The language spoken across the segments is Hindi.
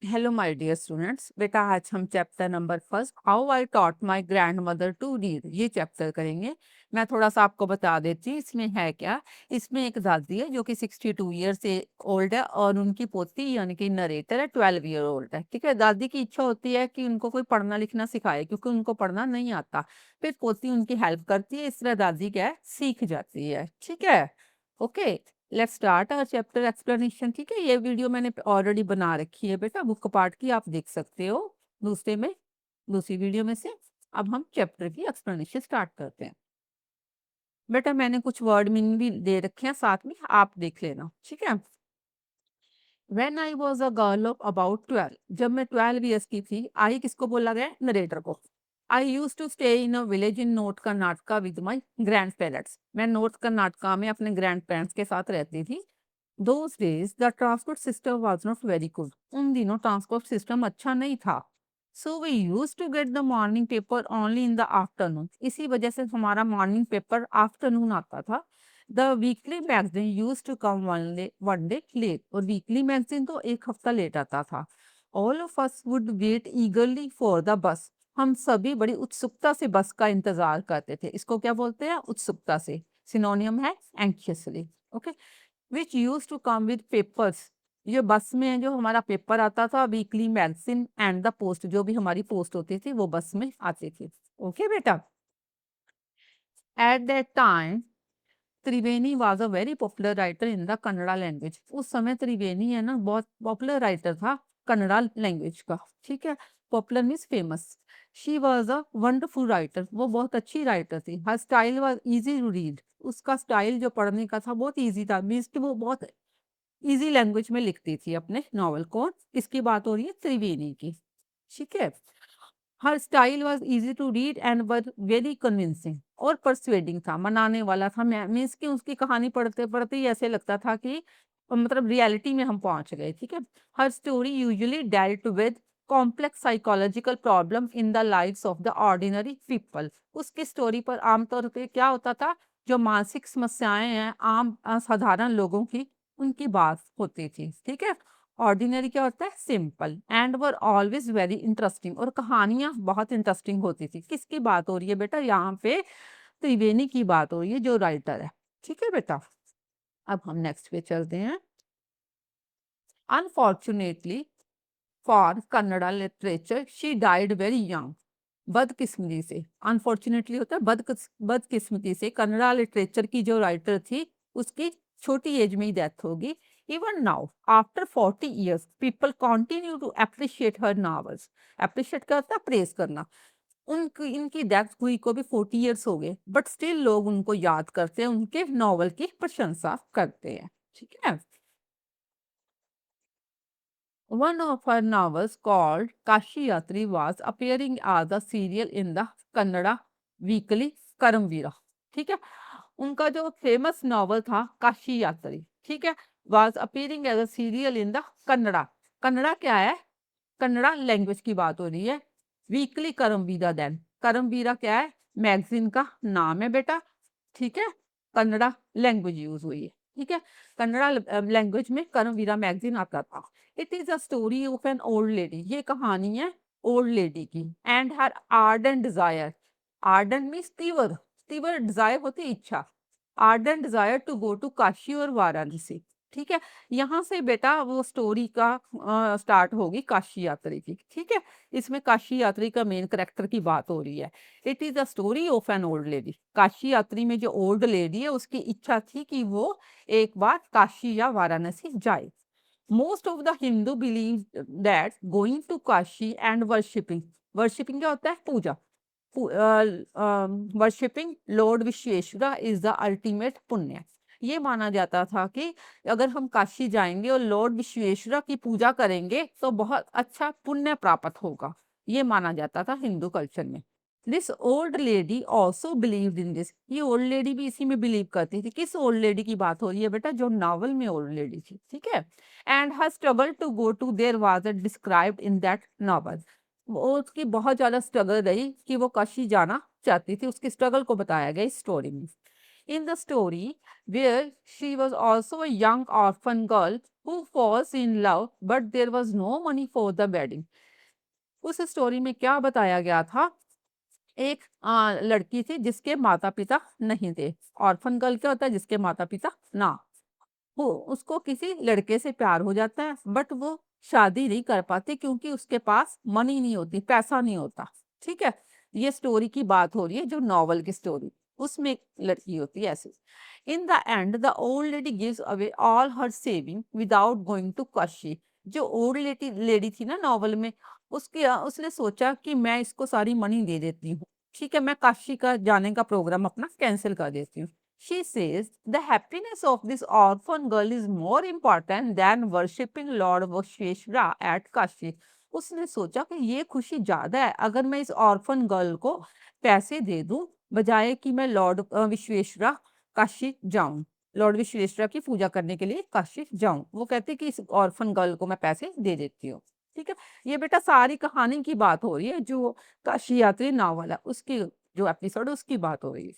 हेलो माय डियर स्टूडेंट्स, बेटा आज हम chapter number first how I taught my grandmother to read ये चैप्टर करेंगे। मैं थोड़ा सा आपको बता देती हूँ इसमें है क्या। इसमें एक दादी है जो कि 62 ईयर से ओल्ड है और उनकी पोती यानी कि नरेटर है 12 ईयर ओल्ड है। ठीक है, दादी की इच्छा होती है कि उनको कोई पढ़ना लिखना सिखाए क्योंकि उनको पढ़ना नहीं आता। फिर पोती उनकी हेल्प करती है, इस तरह दादी क्या है सीख जाती है। ठीक है, okay, let's start our chapter explanation. ठीक है, ये वीडियो मैंने ऑलरेडी बना रखी है बेटा, बुक पार्ट की आप देख सकते हो दूसरे में, दूसरी वीडियो में से। अब हम चैप्टर की एक्सप्लेनेशन स्टार्ट करते हैं। बेटा मैंने कुछ वर्ड मीनिंग भी दे रखे हैं साथ में, आप देख लेना। ठीक है, when I was a girl of about 12, जब मैं 12 ईयर्स की थी, आई किसको बोला गया, नरेटर को। I use to stay in a village in north Karnataka with my grandparents, मैं नॉर्थ कर्नाटका में अपने ग्रैंड पेरेंट्स के साथ रहती थी। Those days the transport system was not very good. उन दिनों ट्रांसपोर्ट सिस्टम अच्छा नहीं था। So we used to get the morning paper only in the afternoon. इसी वजह से हमारा मॉर्निंग पेपर आफ्टरनून आता था। The weekly magazine used to come one day late. और वीकली मैगजीन तो एक हफ्ता लेट आता था। All of us would wait eagerly for the bus. हम सभी बड़ी उत्सुकता से बस का इंतजार करते थे। इसको क्या बोलते हैं, उत्सुकता से। सिनोनियम है anxiously. Okay, which used to come with papers, ये बस में जो हमारा पेपर आता था, weekly magazine and the post, जो भी हमारी पोस्ट होती थी वो बस में आती थी। ओके बेटा, at that time Triveni was a very popular writer in the Kannada language. उस समय त्रिवेणी है ना बहुत पॉपुलर राइटर था कन्नड़ा लैंग्वेज का। ठीक है, popular means famous. She was a wonderful writer, वो बहुत अच्छी राइटर थी। Her style was easy to read, उसका स्टाइल जो पढ़ने का था बहुत इजी था, मीन्स कि वो बहुत इजी लैंग्वेज में लिखती थी अपने नॉवल को। इसकी बात हो रही है त्रिवेणी की। ठीक है, her style was easy to read and were very convincing, और परसुएडिंग था, मनाने वाला था। मीन्स कि उसकी कहानी पढ़ते पढ़ते ही ऐसे लगता था कि मतलब रियलिटी में हम पहुंच गए। ठीक है, her story usually dealt with complex psychological problem in the lives of the ordinary people. उसकी स्टोरी पर आमतौर पे क्या होता था, जो मानसिक समस्याएं हैं आम साधारण लोगों की, उनकी बात होती थी। ठीक है, ऑर्डिनरी क्या होता है, simple, and were always very interesting, और कहानियां बहुत इंटरेस्टिंग होती थी। किसकी बात हो रही है बेटा, यहाँ पे त्रिवेणी की बात हो रही है जो राइटर है। ठीक है बेटा, अब हम नेक्स्ट पे चलते हैं। Unfortunately for Kannada literature she died very young, बदकिस्मती से। अनफॉर्चुनेटली होता है बदकिस्मती से, कन्नड़ा लिटरेचर की जो राइटर थी उसकी छोटी एज में ही डेथ होगी। Even now after 40 years people continue to appreciate her novels. Appreciate करता है प्रेज करना। उनकी इनकी डेथ हुई को भी 40 ईयर्स हो गए, बट स्टिल लोग उनको याद करते हैं, उनके नॉवल की प्रशंसा करते हैं। ठीक है, one of her novels called Kashi Yatri was appearing as a serial in the Kannada weekly Karamveera। ठीक है, उनका जो फेमस नॉवल था काशी यात्री, ठीक है, was appearing as a serial in the Kannada. Kannada क्या है, कन्नड़ा लैंग्वेज की बात हो रही है। वीकली करमवीरा, देन करमवीरा क्या है, मैगजीन का नाम है बेटा। ठीक है, कन्नड़ा लैंग्वेज यूज हुई है। ठीक है, कन्नड़ा लैंग्वेज में करमवीरा मैगजीन आता था। It is a story of an old lady, ये कहानी है ओल्ड लेडी की, and her ardent desire. Ardent means तीव्र, तीव्र डिजायर होती है इच्छा। Ardent desire to go to Kashi और वाराणसी। ठीक है, यहाँ से बेटा वो स्टोरी का स्टार्ट होगी काशी यात्री की। ठीक है, इसमें काशी यात्री का मेन करेक्टर की बात हो रही है। It is a story of an old lady. Kashi यात्री में जो ओल्ड लेडी है उसकी इच्छा थी कि वो एक बार काशी या वाराणसी जाए। Most of the Hindu believe that going to Kashi and worshipping, worshipping क्या होता है, पूजा, worshipping lord Vishweshwara is the ultimate punya. ये माना जाता था कि अगर हम काशी जाएंगे और लॉर्ड विश्वेश्वरा की पूजा करेंगे तो बहुत अच्छा पुण्य प्राप्त होगा। ये माना जाता था हिंदू कल्चर में। This old lady also believe in this, ये ओल्ड लेडी भी इसी में बिलीव करती थी। किस ओल्ड लेडी की बात हो रही है बेटा, जो नावल में ओल्ड लेडी थी। ठीक है, and her struggle to go to there was described in that novel. वो उसकी बहुत ज्यादा स्ट्रगल रही कि वो काशी जाना चाहती थी, उसकी स्ट्रगल को बताया गया इस स्टोरी में। In the story, where she was also a young orphan girl who falls in love, but there was no money for the wedding. उस स्टोरी में क्या बताया गया था, एक लड़की थी जिसके माता-पिता नहीं थे। ऑर्फन गर्ल क्या होता है? जिसके माता-पिता ना हो। उसको किसी लड़के से प्यार हो जाता है, बट वो शादी नहीं कर पाती क्योंकि उसके पास मनी नहीं होती, पैसा नहीं होता। ठीक है? ये स्टोरी की बात हो रही है, जो नॉवल की स्टोरी, उसमें एक लड़की होती है ऐसे। In the end the old lady gives away all her saving without going to Kashi. जो ओल्ड लेडी लेडी थी ना नॉवल में, उसने सोचा कि मैं इसको सारी मनी दे देती हूँ। ठीक है, मैं काशी का जाने का प्रोग्राम अपना कैंसल कर देती हूँ। She says the happiness of this orphan girl is more important than worshipping Lord Vishveshwara at Kashi. उसने सोचा कि ये खुशी ज्यादा है अगर मैं इस ऑर्फन गर्ल को पैसे दे दूं, बजाय कि मैं लॉर्ड विश्वेश्वरा काशी जाऊं, लॉर्ड विश्वेश्वरा की पूजा करने के लिए काशी जाऊं। वो कहते कि इस ऑर्फन गर्ल को मैं पैसे दे देती हूँ। ठीक है, ये बेटा सारी कहानी की बात हो रही है, जो काशी यात्री नावल है उसकी जो एपिसोड उसकी बात हो रही है।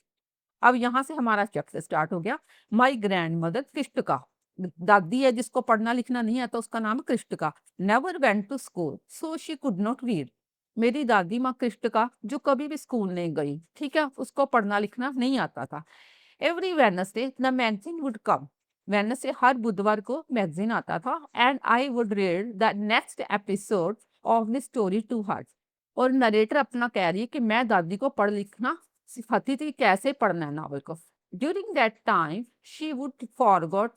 अब यहाँ से हमारा चैप्टर स्टार्ट हो गया। माई ग्रैंड मदर कृष्टिका, दादी है जिसको पढ़ना लिखना नहीं आता, उसका नाम है Krishtika. Never went to school so she could not read. मेरी दादी माँ कृष्टिका जो कभी भी स्कूल नहीं गई, ठीक है, उसको पढ़ना लिखना नहीं आता था। Every Wednesday the magazine would come. Wednesday हर बुधवार को मैगजीन आता था, and I would read the next episode of the story to her. और नरेटर अपना कह रही है कि मैं दादी को पढ़ लिखना सिखाती थी, कैसे पढ़ना है नॉवल को। During that time she would forgot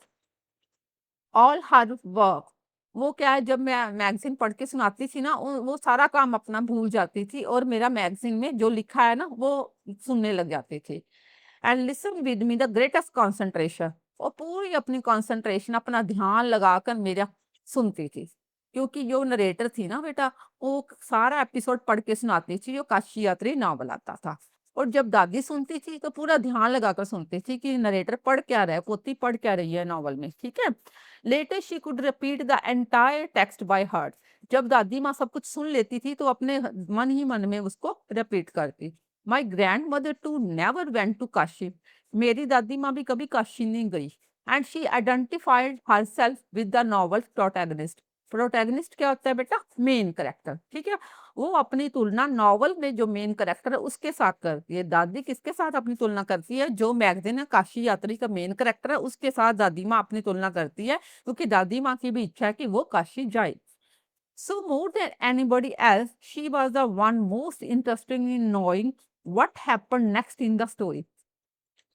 all her work. वो क्या है, जब मैं मैगजीन पढ़ के सुनाती थी ना, वो सारा काम अपना भूल जाती थी और मेरा मैगजीन में जो लिखा है ना वो सुनने लग जाती थी। And listen with me the greatest concentration. और पूरी अपनी कंसंट्रेशन, अपना ध्यान लगाकर मेरा सुनती थी, क्योंकि जो नरेटर थी ना बेटा, वो सारा एपिसोड पढ़ के सुनाती थी, जो काशी यात्री नॉवल आता था। और जब दादी सुनती थी तो पूरा ध्यान लगाकर सुनती थी कि नरेटर पढ़ क्या रहा है, पोती पढ़ क्या रही है नॉवल में। ठीक है, later she could repeat the entire text by heart. जब दादी माँ सब कुछ सुन लेती थी तो अपने मन ही मन में उसको रिपीट करती। My grandmother too never went to Kashi. मेरी दादी माँ भी कभी काशी नहीं गई। And she identified herself with the novel protagonist. Protagonist क्या होता है बेटा? Main character. ठीक है, वो अपनी तुलना नॉवल में जो मेन कैरेक्टर है उसके साथ करती है। दादी किसके साथ अपनी तुलना करती है? जो मैगजीन है काशी यात्री का मेन कैरेक्टर है उसके साथ दादी माँ अपनी तुलना करती है, क्योंकि दादी माँ की भी इच्छा है कि वो काशी जाए। So more than anybody else, she was the one most interested in knowing what happened next in the story.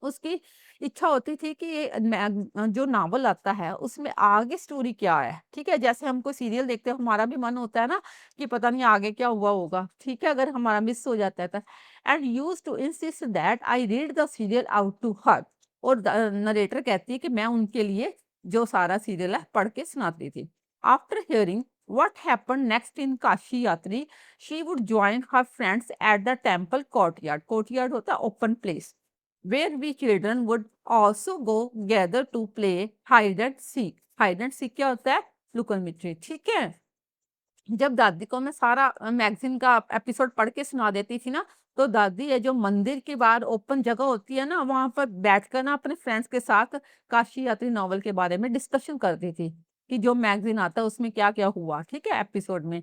उसकी इच्छा होती थी कि ये जो नावल आता है उसमें आगे स्टोरी क्या है। ठीक है, जैसे हम कोई सीरियल देखते हैं, हमारा भी मन होता है ना कि पता नहीं आगे क्या हुआ होगा। ठीक है, अगर हमारा मिस हो जाता है तो। And use to insist that I read the serial out to her. और नरेटर कहती है कि मैं उनके लिए जो सारा सीरियल है पढ़ के सुनाती थी। After hearing what happened next in Kashi यात्री, she would join her friends at the temple courtyard. Courtyard होता है open place, where we children would also go gather to play hide and seek. Hide and seek क्या होता है? लुकन मिट्टी। ठीक है, जब दादी को मैं सारा मैगजीन का एपिसोड पढ़ के सुना देती थी ना, तो दादी है जो मंदिर के बाहर ओपन जगह होती है ना, वहां पर बैठकर ना अपने फ्रेंड्स के साथ काशी यात्री नॉवल के बारे में डिस्कशन करती थी कि जो मैगजीन आता है उसमें क्या क्या हुआ। ठीक है, एपिसोड में।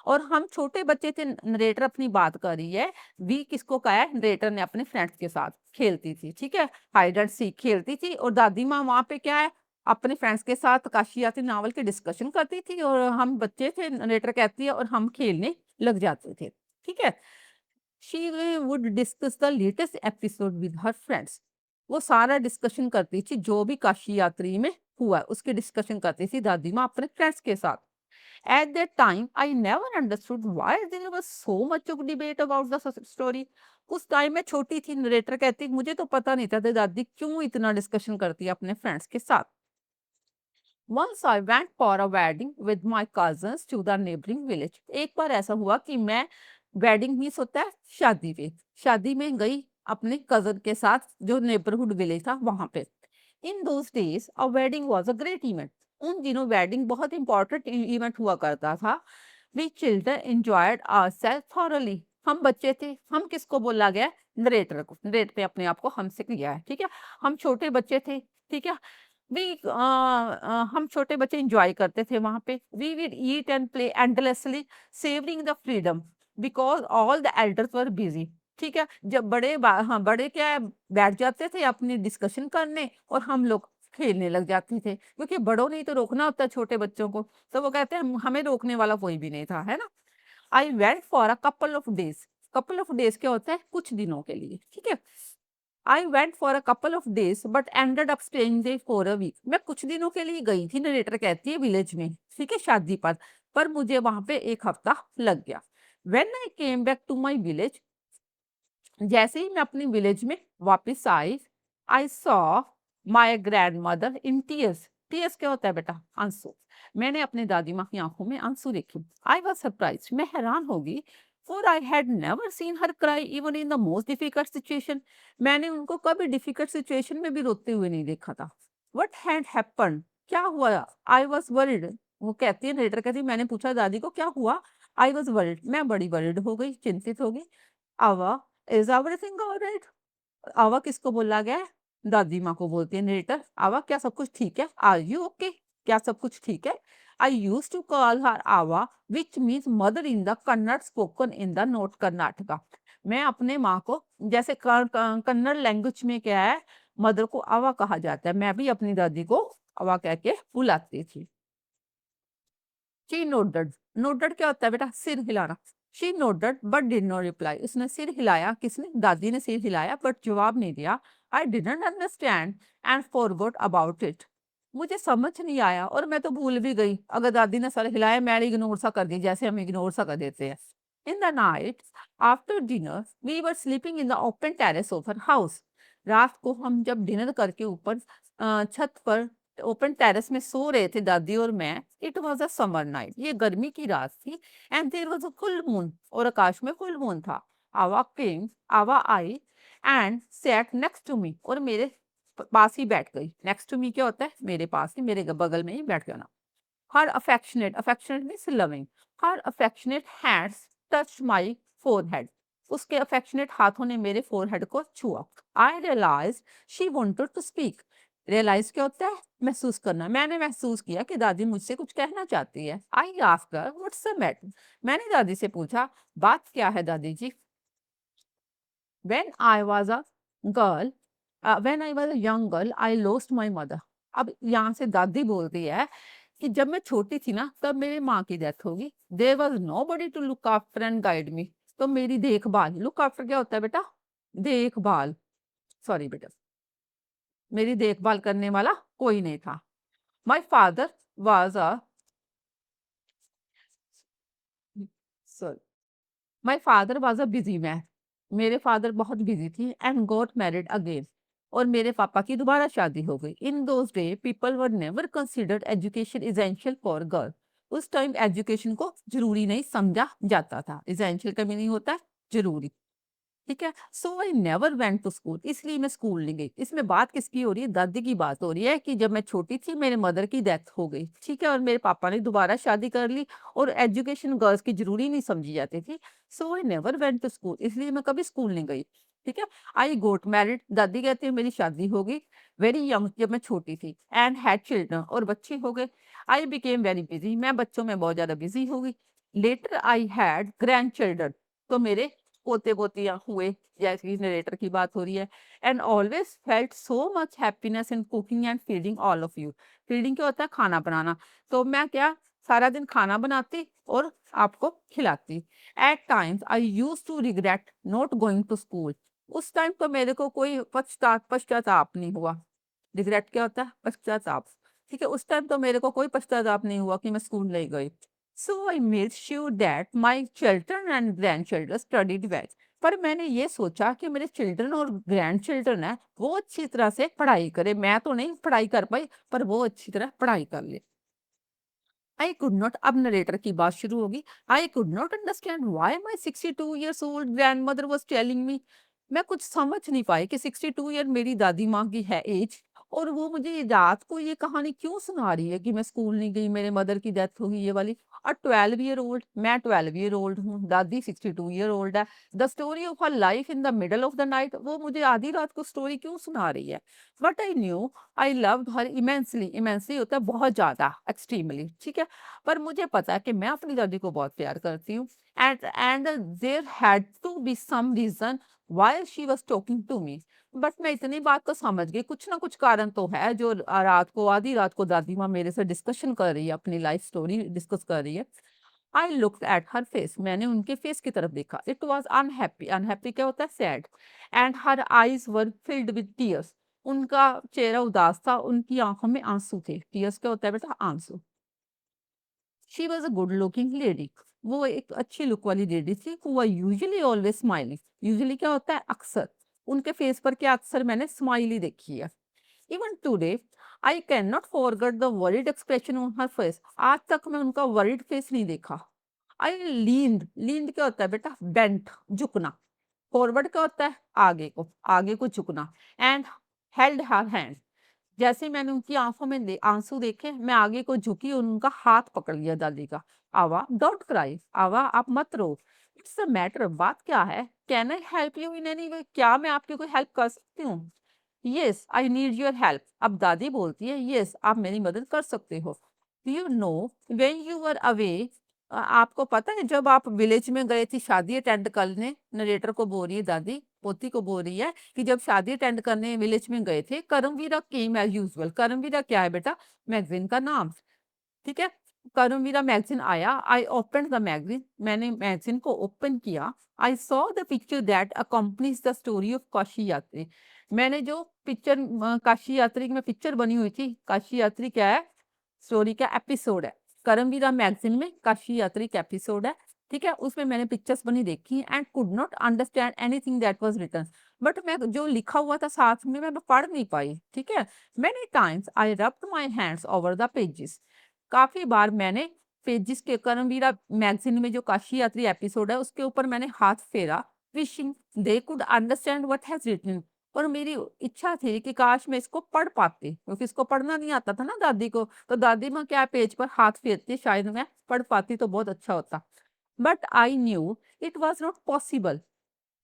और हम छोटे बच्चे थे, नरेटर अपनी बात कर रही है, वी किसको कहा है? नरेटर ने अपने फ्रेंड्स के साथ खेलती थी। ठीक है, हाइड एंड सीक खेलती थी, और दादी माँ वहां पे क्या है, अपने फ्रेंड्स के साथ काशी यात्री नावल की डिस्कशन करती थी, और हम बच्चे थे, नरेटर कहती है, और हम खेलने लग जाते थे। ठीक है, she would discuss the latest episode with her friends. वो सारा डिस्कशन करती थी जो भी काशी यात्री में हुआ उसकी डिस्कशन करती थी दादी माँ अपने फ्रेंड्स के साथ। At that time, I never understood why there was so much of debate about the story. उस टाइम में छोटी थी, नरेटर कहती मुझे तो पता नहीं था दादी क्यों इतना डिस्कशन करती है अपने फ्रेंड्स के साथ। Once I went for a wedding with my cousins to the neighboring village. एक बार ऐसा हुआ कि मैं वेडिंग मीन्स होता है शादी पे, शादी में गई अपने कजन के साथ जो नेबरहुड विलेज था वहां पे। In those days a wedding was a great event. उन दिनों वेडिंग बहुत इंपॉर्टेंट इवेंट हुआ करता था। We children enjoyed ourselves thoroughly. हम बच्चे थे, हम किसको बोला गया? नरेटर ने अपने आप को हमसे किया है, ठीक है? हम छोटे बच्चे थे, ठीक है? हम छोटे बच्चे एन्जॉय करते थे वहाँ पे। We will eat and play endlessly savouring the freedom because all the elders were busy, ठीक है? जब बड़े क्या है बैठ जाते थे अपनी डिस्कशन करने और हम लोग खेलने लग जाते थे, क्योंकि बड़ों ने ही तो रोकना होता है छोटे बच्चों को। तो वो कहते हैं हमें रोकने वाला कोई भी नहीं था, है ना? I went for a couple of days क्या होता है? कुछ दिनों के लिए, ठीक है? I went for a couple of days but ended up staying there for a week. मैं कुछ दिनों के लिए गई थी, नरेटर कहती है, विलेज में, ठीक है? शादी पर मुझे वहाँ पे 1 हफ्ता लग गया। When I came back to my village, जैसे ही मैं अपनी विलेज में वापस आई, I saw my grandmother in tears. Tears क्या होता है बेटा? आंसू। मैंने अपनी दादी माँ की आंखों में आंसू देखे। आई वाज सरप्राइज्ड, मैं हैरान हो गई, for I had never seen her cry even in the most difficult situation. मैंने उनको कभी डिफिकल्ट सिचुएशन में भी रोते हुए नहीं देखा था। What had happened? क्या हुआ? I was worried. वो कहती है, नरेटर कहती है, मैंने पूछा दादी को क्या हुआ? आई वाज वरीड, मैं बड़ी वरीड हो गई, चिंतित हो गई। आवा, इज एवरीथिंग ऑलराइट? आवा किसको बोला गया है? दादी माँ को बोलती है नरेटर, आवा क्या सब कुछ ठीक है? Are you okay? क्या सब कुछ ठीक है? I use to call her Avva which means mother in the Kannada spoken in the north Karnataka. मैं अपने माँ को, जैसे कन्नड़ लैंग्वेज में क्या है, मदर को आवा कहा जाता है, मैं भी अपनी दादी को आवा कह के बुलाती थी। She nodded. नोडेड क्या होता है बेटा? सिर हिलाना। She nodded but did not reply. उसने सिर हिलाया, किसने? दादी ने सिर हिलाया बट जवाब नहीं दिया। I didn't understand and forgot about it. मुझे समझ नहीं आया और मैं तो भूल भी गई। अगर दादी ने सर हिलाया, मैंने इग्नोर सा कर दी, जैसे हम इग्नोर सा कर देते हैं। In the night after dinner we were sleeping in the open terrace of her house. रात को हम जब डिनर करके ऊपर छत पर ओपन टेरेस में सो रहे थे दादी और मैं। It was a summer night, ये गर्मी की रात थी। And there was a full moon, और आकाश में फुल मून था। आवा आई and sat next to me, और मेरे पास ही बैठ गई। नेक्स्ट टू मी क्या होता है? मेरे पास ही, मेरे बगल में ही बैठ जाना। Her affectionate means loving, her affectionate hands touch my forehead. उसके अफेक्शनेट हाथों ने मेरे फोरहेड को छुआ। I realise she wanted to speak. Realise क्या होता है? महसूस करना। मैंने महसूस किया कि दादी मुझसे कुछ कहना चाहती है। I asked her what's the matter. मैंने दादी से पूछा, बात क्या है दादी जी? When I was a girl, when I was a young girl, I lost my mother. अब यहाँ से दादी बोलती है कि जब मैं छोटी थी ना, तब मेरी माँ की डेथ होगी। There was nobody to look after and guide me. तो मेरी देखभाल, लुक आफ्टर क्या होता है बेटा? देखभाल, सॉरी बेटा, मेरी देखभाल करने वाला कोई नहीं था। My father was a sorry, my father was a busy man. मेरे फादर बहुत बिज़ी थी एंड गॉट मैरिड अगेन, और मेरे पापा की दोबारा शादी हो गई। In those day people were never considered education essential for girl. उस टाइम एजुकेशन को ज़रूरी नहीं समझा जाता था। एसेंशियल का मीनिंग होता है ज़रूरी। ठीक है? So I never went to school, इसलिए मैं स्कूल नहीं गई। इसमें बात किसकी हो रही है? दादी की बात हो रही है कि जब मैं छोटी थी मेरे मदर की डेथ हो गई, ठीक है? और मेरे पापा ने दोबारा शादी कर ली, और एजुकेशन गर्ल्स की ज़रूरी नहीं समझी जाती थी। So I never went to school, इसलिए मैं कभी स्कूल नहीं गई। ठीक है? आई गॉट मैरिड, दादी कहती है मेरी शादी हो गई वेरी यंग, जब मैं छोटी थी, एंड हैड चिल्ड्रन, और बच्चे हो गए। आई बिकेम वेरी बिज़ी, मैं बच्चों में बहुत ज़्यादा बिज़ी हो गई। लेटर आई हैड ग्रैंडचिल्ड्रन, तो मेरे पोते-पोतियाँ हुए, जैसे कि नरेटर की बात हो रही है। And always felt so much happiness in cooking and feeding all of you. Feeding क्या होता है? खाना बनाना। तो मैं क्या सारा दिन खाना बनाती और आपको खिलाती। At times I used to regret not going to school. उस टाइम तो मेरे को कोई पश्चाताप नहीं हुआ। रिग्रेट क्या होता है? पश्चाताप। ठीक है? उस टाइम तो मेरे को कोई पश्चाताप नहीं हुआ कि मैं स्कूल नहीं गई। So I made sure that my children and grandchildren studied well. पर मैंने ये सोचा कि मेरे चिल्ड्रन और ग्रैंड चिल्ड्रन है वो अच्छी तरह से पढ़ाई करे। मैं तो नहीं पढ़ाई कर पाई, पर वो अच्छी तरह पढ़ाई कर ले। आई कुड नॉट, अब नरेटर की बात शुरू होगी। I could not understand why my 62 years old grandmother was telling me. मैं कुछ समझ नहीं पाई कि 62 ईयर मेरी दादी माँ की है एज, और वो मुझे रात को ये कहानी क्यों सुना रही है कि मैं स्कूल नहीं गई, मेरे मदर की डेथ हो गई ये वाली। 12 ईयर ओल्ड, मैं 12 ईयर ओल्ड हूँ, दादी 62 ईयर ओल्ड है। The story of her life in the middle of the night, वो मुझे आधी रात को स्टोरी क्यों सुना रही है। But I knew I loved her immensely, immensely होता है बहुत ज्यादा, एक्सट्रीमली, ठीक है। पर मुझे पता है कि मैं अपनी दादी को बहुत प्यार करती हूँ। And there had to be some reason why she was talking to me. But मैं इतनी बात तो समझ गई, कुछ ना कुछ कारण तो है जो रात को, आधी रात को दादी माँ मेरे से डिस्कशन कर रही है, अपनी लाइफ स्टोरी डिस्कस कर रही है। I looked at her face, मैंने उनके फेस की तरफ देखा। इट वॉज अनहैप्पी, अनहैप्पी क्या होता है, sad. And her eyes were filled with tears, उनका चेहरा उदास था, उनकी आंखों में आंसू थे। टीयर्स क्या होता है बेटा, आंसू। She was a good looking lady, वो एक अच्छी लुक वाली लेडी थी। Who are usually always smiling, usually क्या होता है, अक्सर। उनके फेस पर क्या, अक्सर मैंने स्माइली देखी है। Even today I can not forget the worried expression on her face, आज तक मैं उनका वरीड फेस नहीं देखा। आई लीन्ड, लीन्ड क्या होता है बेटा, बेंट, झुकना। फॉरवर्ड क्या होता है, आगे को झुकना। एंड हेल्ड हर हैंड, जैसे ही मैंने उनकी आंखों में आंसू देखे, मैं आगे को झुकी और उनका हाथ पकड़ लिया दादी का। आवा डोंट क्राई, आवा आप मत रो। इट्स अ मैटर, बात क्या है, can I help you in any way, क्या मैं आपकी कोई हेल्प कर सकती हूँ। Yes I need your help, अब दादी बोलती है यस आप मेरी मदद कर सकते हो। Do you know when you were away, आपको पता है जब आप विलेज में गए थी शादी अटेंड करने, नरेटर को बोल रही है दादी, पोती को बोल रही है कि जब शादी अटेंड करने विलेज में गए थे, करमवीरा केम एज यूजुअल। करमवीरा क्या है बेटा, मैगजीन का नाम, ठीक है। करमवीरा मैगजीन आया, आई ओपन द मैगजीन, मैंने मैगजीन को ओपन किया। I saw the picture that accompanies the story of Kashi यात्री, मैंने जो पिक्चर, काशी यात्री में पिक्चर बनी हुई थी, काशी यात्री क्या है, स्टोरी का एपिसोड है। करमवीरा मैगजीन में काशी यात्री का एपिसोड है, ठीक है। उसमें मैंने पिक्चर्स बनी देखी and could not understand anything that was written, but मैं जो लिखा हुआ था साथ में मैं पढ़ नहीं पाई, ठीक है। Many times I rubbed my hands over the pages, काफी बार मैंने पेजेस के, करमवीरा मैगजीन में जो काशी यात्री एपिसोड है उसके ऊपर मैंने हाथ फेरा, wishing they could understand what has written, और मेरी इच्छा थी कि काश मैं इसको पढ़ पाती, क्योंकि इसको पढ़ना नहीं आता था ना दादी को, तो दादी माँ क्या पेज पर हाथ फेरती, शायद मैं पढ़ पाती तो बहुत अच्छा होता। But I knew it was not possible,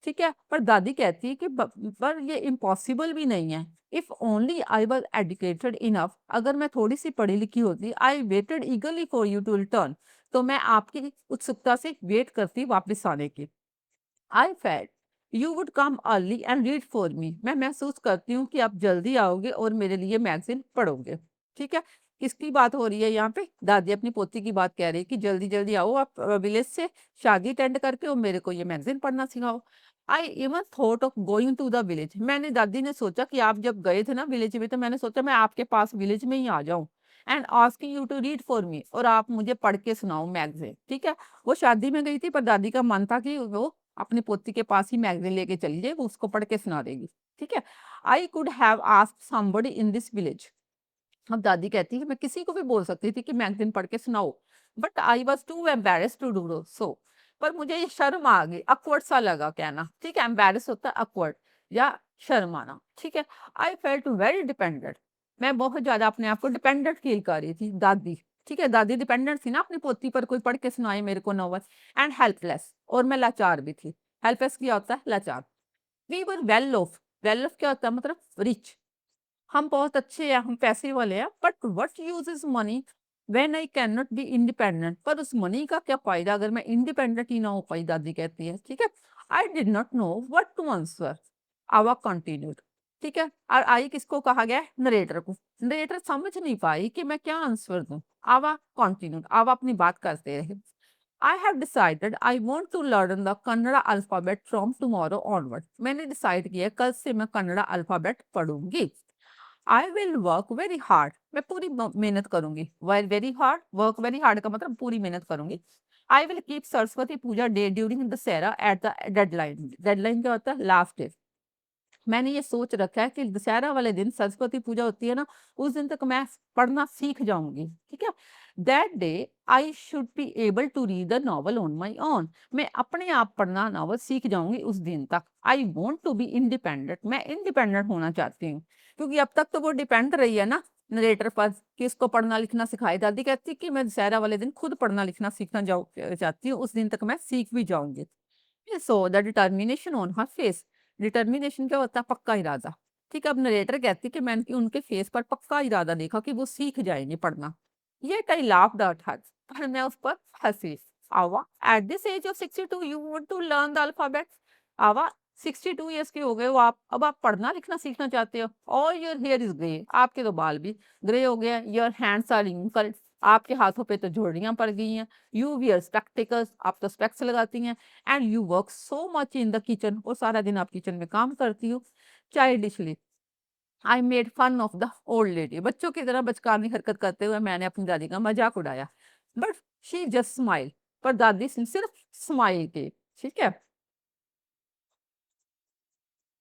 ठीक है। पर दादी कहती है कि पर ये इम्पॉसिबल भी नहीं है। If only I was educated enough, अगर मैं थोड़ी सी पढ़ी लिखी होती, I waited eagerly for you to return, तो मैं आपकी उत्सुकता से वेट करती वापस आने की। I felt you would come early and read for मी, मैं महसूस करती हूँ कि आप जल्दी आओगे और मेरे लिए मैगजीन पढ़ोगे, ठीक है। किसकी बात हो रही है यहाँ पे, दादी अपनी पोती की बात कह रही है कि जल्दी जल्दी आओ आप विलेज से, शादी अटेंड करके और मेरे को ये मैगजीन पढ़ना सिखाओ। I even thought of going to the village, मैंने, दादी ने सोचा कि आप जब गए थे ना विलेज में, तो मैंने सोचा मैं आपके पास विलेज में ही आ जाऊं and asking you to read for me, और आप मुझे पढ़ के सुनाओ मैगजीन, ठीक है। वो शादी में गई थी पर दादी का मन था कि वो अपनी पोती के पास ही मैगजीन लेके चली जाए, वो उसको पढ़ के सुना देगी, ठीक है। I could have asked somebody in this village, अब दादी कहती है कि मैं किसी को भी बोल सकती थी कि मैगजीन पढ़ के सुनाओ, but I was too embarrassed to do so, पर मुझे ये शर्म आ गई, अकवर्ड सा लगा कहना, ठीक है। एम्बेरेस होता है अकवर्ड या शर्म आना, ठीक है। आई फेल्ट वेरी डिपेंडेंट, मैं बहुत ज्यादा अपने आप को डिपेंडेंट फील कर रही थी, दादी, ठीक है। दादी डिपेंडेंट थी ना अपनी पोती पर, कोई पढ़ के सुनाए मेरे को नॉवल। एंड हेल्पलेस, और मैं लाचार भी थी। हेल्पलेस क्या होता है, लाचार। We were well off, well off क्या होता है, मतलब रिच, हम बहुत अच्छे हैं, हम पैसे वाले हैं। But what use is money when I can not be independent, पर उस मनी का क्या फायदा अगर मैं इंडिपेंडेंट ही ना हो पाई, दादी कहती है, ठीक है। I did not know what to answer, Avva continued, ठीक है। और आई किसको कहा गया है, नरेटर को। नरेटर समझ नहीं पाई कि मैं क्या आंसर दूं। आवा कंटिन्यूड, आवा अपनी बात करते रहे। I have decided I want to learn the Kannada alphabet from tomorrow onward. मैंने डिसाइड किया कल से मैं कन्नड़ा अल्फाबेट पढ़ूंगी। I will work very hard, मैं पूरी मेहनत करूंगी। Very hard, work very hard का मतलब पूरी मेहनत करूंगी। I will keep Saraswati puja day during Dussehra at the deadline, deadline क्या होता है, लास्ट डे। मैंने ये सोच रखा है कि दशहरा वाले दिन सरस्वती पूजा होती है ना, उस दिन तक मैं पढ़ना सीख जाऊंगी, ठीक है। That day I should be able to read the novel on my own, मैं अपने आप पढ़ना नॉवल सीख जाऊंगी उस दिन तक। I want to be independent, मैं इंडिपेंडेंट होना चाहती हूँ। क्योंकि अब तक तो वो डिपेंड रही है ना नरेटर पर कि उसको पढ़ना लिखना सिखाए। दादी कहती कि मैं दशहरा वाले दिन खुद पढ़ना लिखना सीखना चाहती हूँ, उस दिन तक मैं सीख भी जाऊँगी। So the determination on her face. Determination क्या होता है? पक्का इरादा। ठीक है, अब नरेटर कहती कि मैंने कि उनके फेस पर पक्का इरादा देखा कि वो सीख जाएंगे पढ़ना। ये कई लाफ्ड एट हर, पर मैं उस पर हंसी। Avva, at this age of 62 you want to learn the alphabet. Avva, 62 years के हो गए हो आप, अब आप पढ़ना लिखना सीखना चाहते हो। All your here is grey, आपके तो बाल भी ग्रे हो गए हैं। योर हैंड्स आर रिंकल्ड, आपके हाथों पे तो झुर्रियां पड़ गई हैं। यू वियर स्पेक्टिकल्स, आप तो स्पेक्स लगाती हैं। And you work so much in the kitchen, और सारा दिन आप किचन में काम करती हो। Childishly I made fun of the old lady, बच्चों की तरह बचकानी हरकत करते हुए मैंने अपनी दादी का मजाक उड़ाया। बट शी जस्ट स्माइल, पर दादी सिर्फ स्माइल की। ठीक है,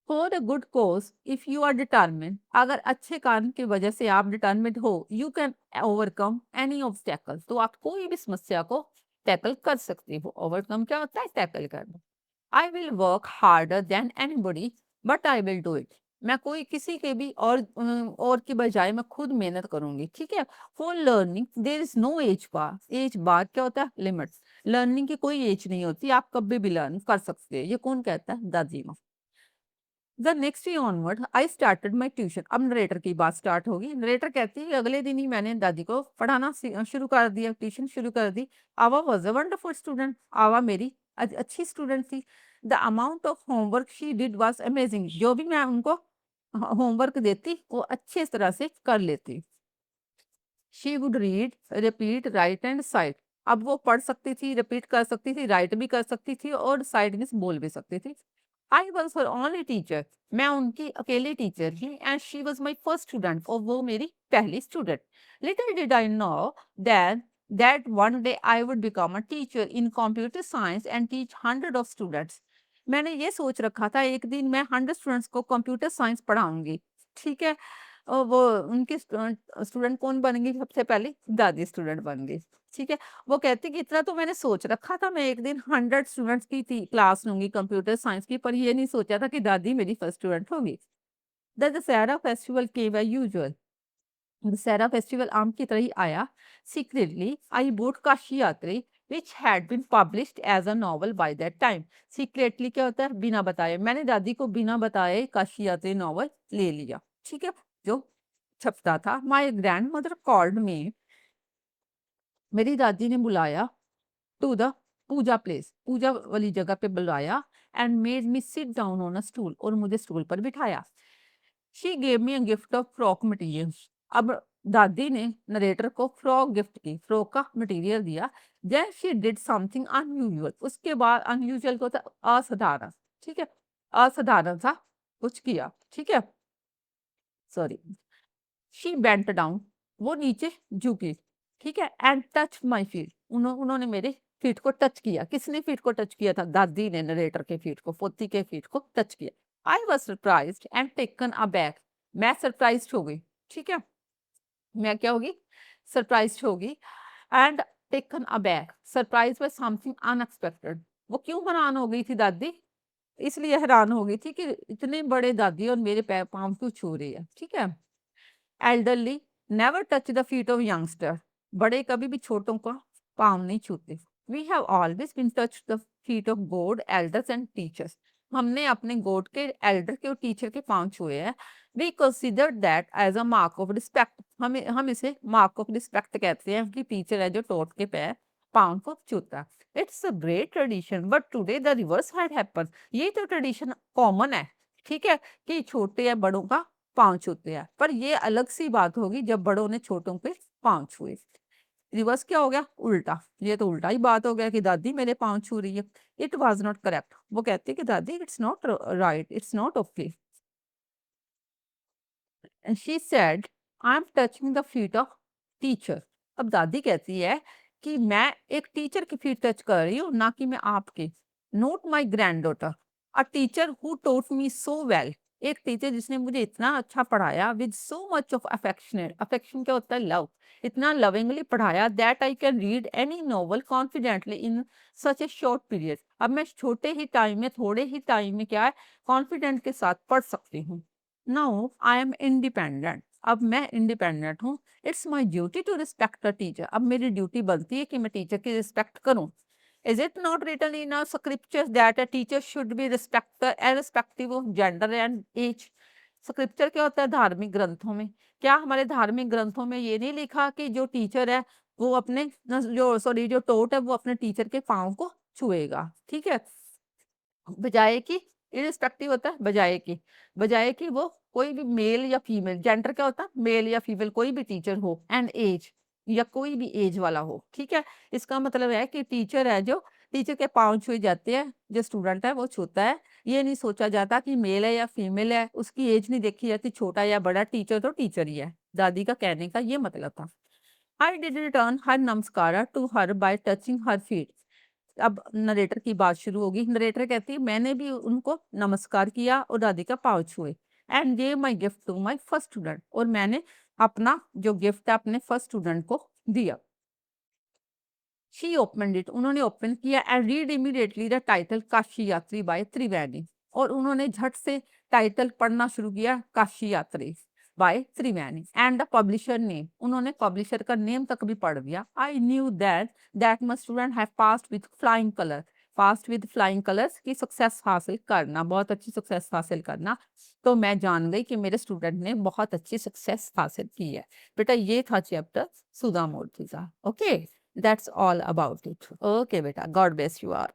for a good cause if you are determine, अगर अच्छे कारण की वजह से आप डिटर्मिन्ड हो, you can overcome any obstacle, तो आप कोई भी समस्या को टैकल कर सकते हो। ओवरकम क्या होता है? टैकल करना। आई will work harder than anybody, but I will do it. मैं कोई किसी के भी और की बजाय मैं खुद मेहनत करूंगी। ठीक है, for learning there is no age bar. Age bar क्या होता है? लिमिट्स। लर्निंग की कोई एज नहीं होती, आप कभी भी लर्न कर सकते हैं। ये कौन कहता है? दादी माँ। The next day onward I started my tuition. अब नरेटर की बात स्टार्ट होगी। नरेटर कहती है अगले दिन ही मैंने दादी को पढ़ाना शुरू कर दिया, ट्यूशन शुरू कर दी। आवा वॉज अ वंडरफुल स्टूडेंट, आवा मेरी अच्छी स्टूडेंट थी। The amount of homework she did was amazing, जो भी मैं उनको होमवर्क देती वो अच्छे तरह से कर लेती। She would read, repeat, right and site. अब वो पढ़ सकती थी, रिपीट कर सकती थी, राइट भी कर सकती थी, और साइड मीन्स बोल भी सकती थी। I was her only teacher, मैं उनकी अकेली टीचर थी। And she was my first student, और वो मेरी पहली student. Little did I know that that one day I would become a teacher in computer science and teach 100 of students। मैंने ये सोच रखा था एक दिन मैं 100 स्टूडेंट्स को कंप्यूटर साइंस पढ़ाऊंगी। ठीक है, और वो उनके स्टूडेंट कौन बनेंगी? सबसे पहले दादी स्टूडेंट बन गई। ठीक है, वो कहती कि इतना तो मैंने सोच रखा था, मैं एक दिन 100 स्टूडेंट्स की थी क्लास लूंगी कंप्यूटर साइंस की, पर ये नहीं सोचा था कि दादी मेरी फर्स्ट स्टूडेंट होगी। The Dussehra festival came as usual. Dussehra festival आम की तरह ही आया। Secretly I bought Kashi Yatri which had been published as a novel by that time. Secretly क्या होता है? बिना बताए। मैंने दादी को बिना बताए काशी यात्री नॉवल ले लिया। ठीक है, जो छपता था। My grandmother called me, मेरी दादी ने बुलाया टू द पूजा प्लेस, पूजा वाली जगह पे बुलाया। And made me sit down on a stool, और मुझे स्टूल पर बिठाया। She gave me a gift of frock materials. अब दादी ने नरेटर को फ्रॉक गिफ्ट की, फ्रॉक का मटेरियल दिया। Then she did something unusual, उसके बाद अनयूजुअल को था असाधारण। ठीक है, असाधारण सा कुछ किया। ठीक है, सॉरी। शी बेंट डाउन, वो नीचे झुकी। ठीक है, एंड टच माय फीट, उन्होंने मेरे फीट को टच किया। किसने फीट को टच किया था? दादी ने नरेटर के फीट को, पोती के फीट को टच किया। I was surprised and taken aback, मैं सरप्राइज्ड हो गई। ठीक है, मैं क्या होगी? सरप्राइज्ड होगी। And taken aback, surprise by something unexpected. वो क्यों हैरान हो गई थी दादी? इसलिए हैरान हो गई थी कि इतने बड़े दादी और मेरे पैर पाँव क्यों छू रही है। ठीक है, elderly never touch the feet of youngster, बड़े कभी भी छोटों का पाँव नहीं छूते। We have always been touch the feet of God, elders and teachers, हमने अपने गॉड के, एल्डर के और टीचर के पाँव छुए हैं। We consider that as a mark of respect, हम इसे मार्क ऑफ रिस्पेक्ट कहते हैं कि टीचर है जो टोट के पैर पाँव को छूता है। It's a great tradition but today the reverse had happen, ये तो ट्रेडिशन कॉमन है। ठीक है, कि छोटे या बड़ों का पाँव छूते हैं, पर ये अलग सी बात होगी जब बड़ों ने छोटों पे पाँव छुए। रिवर्स क्या हो गया? उल्टा। ये तो उल्टा ही बात हो गया कि दादी मेरे पाँव छू रही है। इट वाज नॉट करेक्ट, वो कहती है कि दादी it's not right, it's not okay. And she said I am touching the feet of teacher. अब दादी कहती है कि मैं एक टीचर की फीट टच कर रही हूँ, ना कि मैं आपके। Not my granddaughter, a teacher who taught me so well, एक टीचर जिसने मुझे इतना अच्छा पढ़ाया with so much of affectionate, affection क्या होता है? लव, इतना लविंगली पढ़ाया that I can read any novel confidently in such a short period. अब मैं छोटे ही टाइम में, थोड़े ही टाइम में क्या है, कॉन्फिडेंट के साथ पढ़ सकती हूँ। Now I am independent. अब मैं इंडिपेंडेंट हूँ। It's my duty to respect the teacher. अब मेरी ड्यूटी बनती है कि मैं टीचर की रिस्पेक्ट करूँ। Is it not written in our scriptures that a teacher should be respected irrespective of gender and age? Scripture क्या होता है? धार्मिक ग्रंथों में। क्या हमारे धार्मिक ग्रंथों में ये नहीं लिखा कि जो टीचर है वो अपने जो सॉरी जो टोट है वो अपने टीचर के पाँव को छुएगा? ठीक है, बजाय कि इर्रेस्पेक्टिव होता है, बजाय कि वो कोई भी मेल या फीमेल, जेंडर क्या होता है? मेल या फीमेल कोई भी टीचर हो, एंड एज या कोई भी एज वाला हो, ठीक है? इसका मतलब है कि टीचर है जो टीचर के पाँव छुए जाते हैं, जो स्टूडेंट है वो छूता है। ये नहीं सोचा जाता कि मेल है या फीमेल है, उसकी एज नहीं देखी जाती, छोटा या बड़ा, टीचर तो टीचर ही है। दादी का कहने का ये मतलब था। I did return her namaskara to her by touching her feet. अब नरेटर की बात शुरू होगी। नरेटर कहती है मैंने भी उनको नमस्कार किया और दादी का पाँव छुए, and gave my gift to my first student, और मैंने अपना जो गिफ्ट है अपने फर्स्ट स्टूडेंट को दिया। शी ओपनड इट, उन्होंने ओपन किया, and read immediately the title Kashi Yatri by त्रिवेणी, और उन्होंने झट से टाइटल पढ़ना शुरू किया, Kashi Yatri by Triveni, and the publisher name, उन्होंने पब्लिशर का नेम तक भी पढ़ दिया। I knew that my student have passed with flying colour. Passed with flying colours की सक्सेस हासिल करना, बहुत अच्छी सक्सेस हासिल करना। तो मैं जान गई कि मेरे स्टूडेंट ने बहुत अच्छी सक्सेस हासिल की है। बेटा ये था चैप्टर सुधा मूर्ति का। Okay, that's all about it. Okay, beta. God bless you all.